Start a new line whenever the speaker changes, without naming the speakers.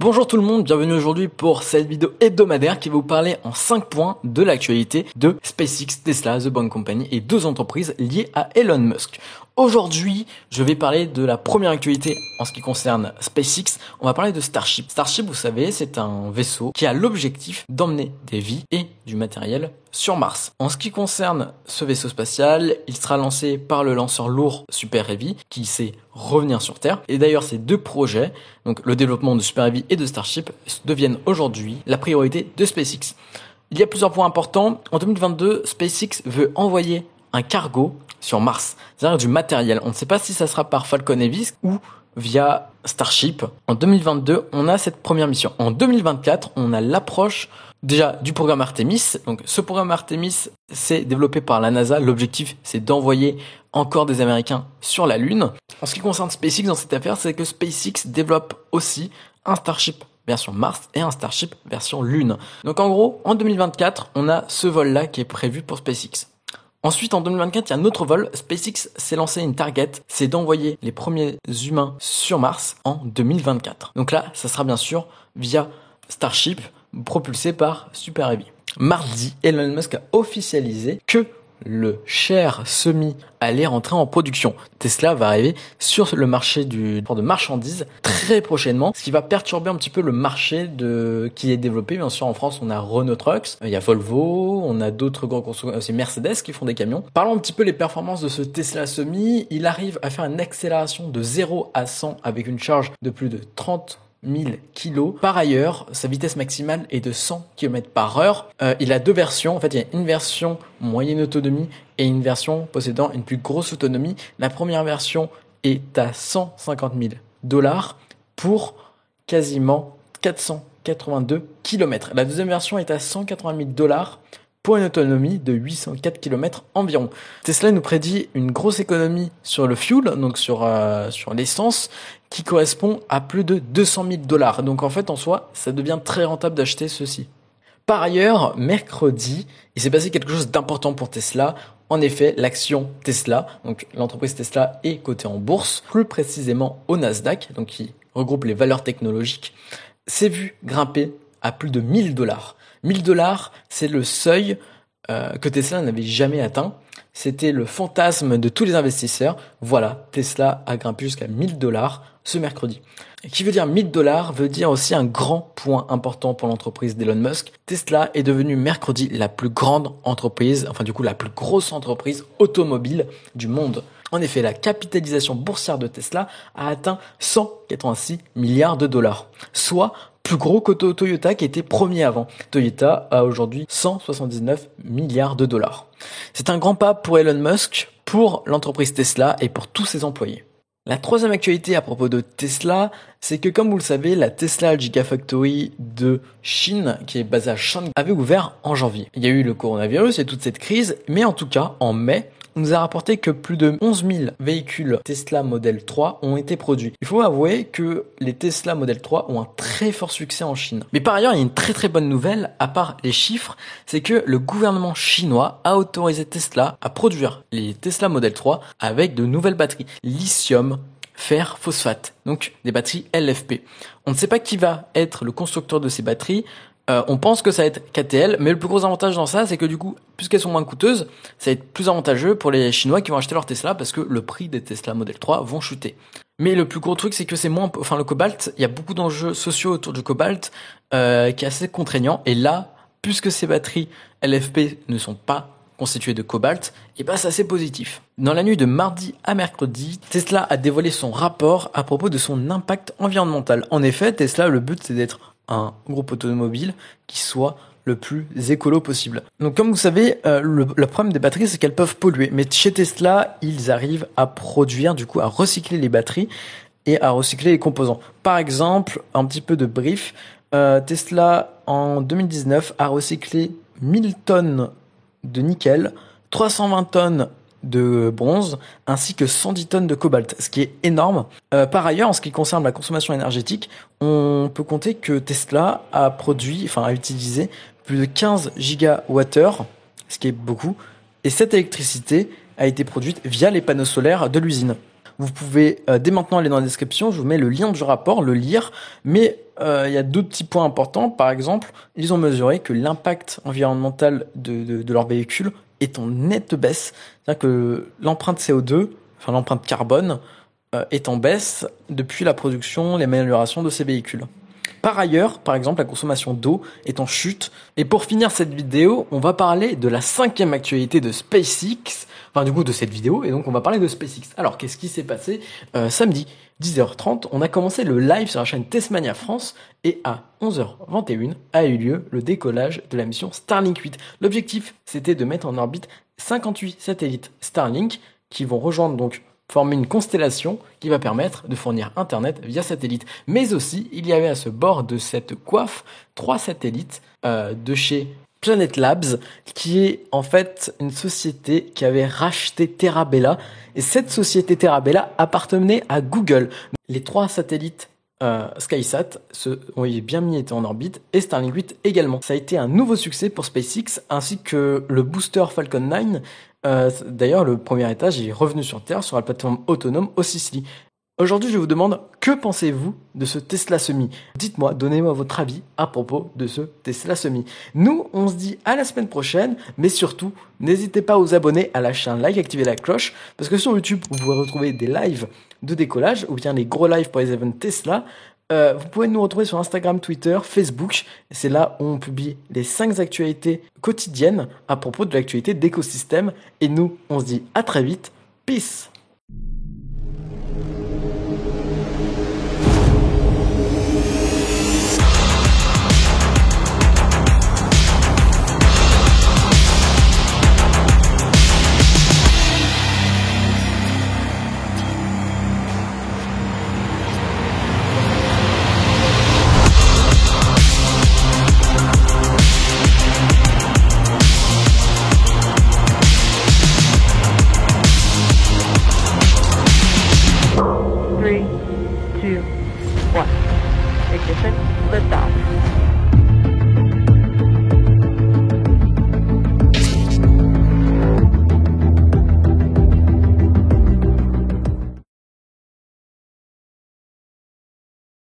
Bonjour tout le monde, bienvenue aujourd'hui pour cette vidéo hebdomadaire qui va vous parler en 5 points de l'actualité de SpaceX, Tesla, The Boring Company et deux entreprises liées à Elon Musk. Aujourd'hui, je vais parler de la première actualité en ce qui concerne SpaceX. On va parler de Starship. Starship, vous savez, c'est un vaisseau qui a l'objectif d'emmener des vies et du matériel sur Mars. En ce qui concerne ce vaisseau spatial, il sera lancé par le lanceur lourd Super Heavy qui sait revenir sur Terre. Et d'ailleurs, ces deux projets, donc le développement de Super Heavy et de Starship, deviennent aujourd'hui la priorité de SpaceX. Il y a plusieurs points importants. En 2022, SpaceX veut envoyer un cargo sur Mars, c'est-à-dire du matériel. On ne sait pas si ça sera par Falcon Heavy ou via Starship. En 2022, on a cette première mission. En 2024, on a l'approche déjà du programme Artemis. Donc ce programme Artemis, c'est développé par la NASA. L'objectif, c'est d'envoyer encore des Américains sur la Lune. En ce qui concerne SpaceX dans cette affaire, c'est que SpaceX développe aussi un Starship version Mars et un Starship version Lune. Donc en gros, en 2024, on a ce vol-là qui est prévu pour SpaceX. Ensuite, en 2024, il y a un autre vol. SpaceX s'est lancé une target, c'est d'envoyer les premiers humains sur Mars en 2024. Donc là, ça sera bien sûr via Starship, propulsé par Super Heavy. Mardi, Elon Musk a officialisé que le Cher Semi allait rentrer en production. Tesla va arriver sur le marché de marchandises très prochainement, ce qui va perturber un petit peu le marché qui est développé. Bien sûr, en France, on a Renault Trucks, il y a Volvo, on a d'autres grands constructeurs, c'est Mercedes qui font des camions. Parlons un petit peu les performances de ce Tesla Semi. Il arrive à faire une accélération de 0 à 100 avec une charge de plus de 30 000 kilos. Par ailleurs, sa vitesse maximale est de 100 km par heure. Il a deux versions. En fait, il y a une version moyenne autonomie et une version possédant une plus grosse autonomie. La première version est à 150 000 $ pour quasiment 482 km. La deuxième version est à 180 000 $ pour une autonomie de 804 km environ. Tesla nous prédit une grosse économie sur le fuel, donc sur l'essence, qui correspond à plus de 200 000 $. Donc en fait, en soi, ça devient très rentable d'acheter ceci. Par ailleurs, mercredi, il s'est passé quelque chose d'important pour Tesla. En effet, l'action Tesla, donc l'entreprise Tesla est cotée en bourse, plus précisément au Nasdaq, donc qui regroupe les valeurs technologiques, s'est vu grimper à plus de 1 000 $. 1 000 $, c'est le seuil que Tesla n'avait jamais atteint. C'était le fantasme de tous les investisseurs. Voilà, Tesla a grimpé jusqu'à 1 000 $ ce mercredi. Et qui veut dire 1 000 $ veut dire aussi un grand point important pour l'entreprise d'Elon Musk. Tesla est devenue mercredi la plus grande entreprise, enfin du coup la plus grosse entreprise automobile du monde. En effet, la capitalisation boursière de Tesla a atteint 186 milliards de $, soit plus gros que Toyota qui était premier avant. Toyota a aujourd'hui 179 milliards de $. C'est un grand pas pour Elon Musk, pour l'entreprise Tesla et pour tous ses employés. La troisième actualité à propos de Tesla, c'est que comme vous le savez, la Tesla Gigafactory de Chine, qui est basée à Shanghai, avait ouvert en janvier. Il y a eu le coronavirus et toute cette crise, mais en tout cas, en mai, on nous a rapporté que plus de 11 000 véhicules Tesla Model 3 ont été produits. Il faut avouer que les Tesla Model 3 ont un très fort succès en Chine. Mais par ailleurs, il y a une très très bonne nouvelle, à part les chiffres, c'est que le gouvernement chinois a autorisé Tesla à produire les Tesla Model 3 avec de nouvelles batteries lithium, fer, phosphate, donc des batteries LFP. On ne sait pas qui va être le constructeur de ces batteries. On pense que ça va être KTL, mais le plus gros avantage dans ça, c'est que du coup, puisqu'elles sont moins coûteuses, ça va être plus avantageux pour les Chinois qui vont acheter leur Tesla parce que le prix des Tesla Model 3 vont chuter. Mais le plus gros truc, c'est que c'est le cobalt, il y a beaucoup d'enjeux sociaux autour du cobalt, qui est assez contraignant. Et là, puisque ces batteries LFP ne sont pas constituées de cobalt, et c'est assez positif. Dans la nuit de mardi à mercredi, Tesla a dévoilé son rapport à propos de son impact environnemental. En effet, Tesla, le but, c'est d'être un groupe automobile qui soit le plus écolo possible. Donc comme vous savez, le problème des batteries, c'est qu'elles peuvent polluer. Mais chez Tesla, ils arrivent à produire, du coup, à recycler les batteries et à recycler les composants. Par exemple, un petit peu de brief, Tesla, en 2019, a recyclé 1000 tonnes de nickel, 320 tonnes de bronze ainsi que 110 tonnes de cobalt, ce qui est énorme. Par ailleurs, en ce qui concerne la consommation énergétique, on peut compter que Tesla a utilisé plus de 15 gigawattheures, ce qui est beaucoup, et cette électricité a été produite via les panneaux solaires de l'usine. Vous pouvez dès maintenant aller dans la description, je vous mets le lien du rapport, le lire, mais il y a deux petits points importants. Par exemple, ils ont mesuré que l'impact environnemental de leur véhicule est en nette baisse. C'est-à-dire que l'empreinte CO2, enfin l'empreinte carbone, est en baisse depuis la production, l'amélioration de ces véhicules. Par ailleurs, par exemple, la consommation d'eau est en chute. Et pour finir cette vidéo, on va parler de la 5e actualité de SpaceX, enfin du coup de cette vidéo, et donc on va parler de SpaceX. Alors, qu'est-ce qui s'est passé samedi 10h30, on a commencé le live sur la chaîne Testmania France, et à 11h21 a eu lieu le décollage de la mission Starlink 8. L'objectif, c'était de mettre en orbite 58 satellites Starlink qui vont rejoindre donc former une constellation qui va permettre de fournir Internet via satellite. Mais aussi, il y avait à ce bord de cette coiffe 3 satellites de chez Planet Labs, qui est en fait une société qui avait racheté Terabella. Et cette société Terabella appartenait à Google. Les 3 satellites SkySat ont bien mis été en orbite et Starlink 8 également. Ça a été un nouveau succès pour SpaceX ainsi que le booster Falcon 9. D'ailleurs, le premier étage est revenu sur Terre sur la plateforme autonome Ocicely. Aujourd'hui, je vous demande, que pensez-vous de ce Tesla Semi? Dites-moi, donnez-moi votre avis à propos de ce Tesla Semi. Nous, on se dit à la semaine prochaine, mais surtout, n'hésitez pas à vous abonner, à lâcher un like, activer la cloche, parce que sur YouTube, vous pouvez retrouver des lives de décollage, ou bien les gros lives pour les events Tesla. Vous pouvez nous retrouver sur Instagram, Twitter, Facebook. C'est là où on publie les 5 actualités quotidiennes à propos de l'actualité d'écosystème. Et nous, on se dit à très vite. Peace!
Three, two, one. Ignition, liftoff.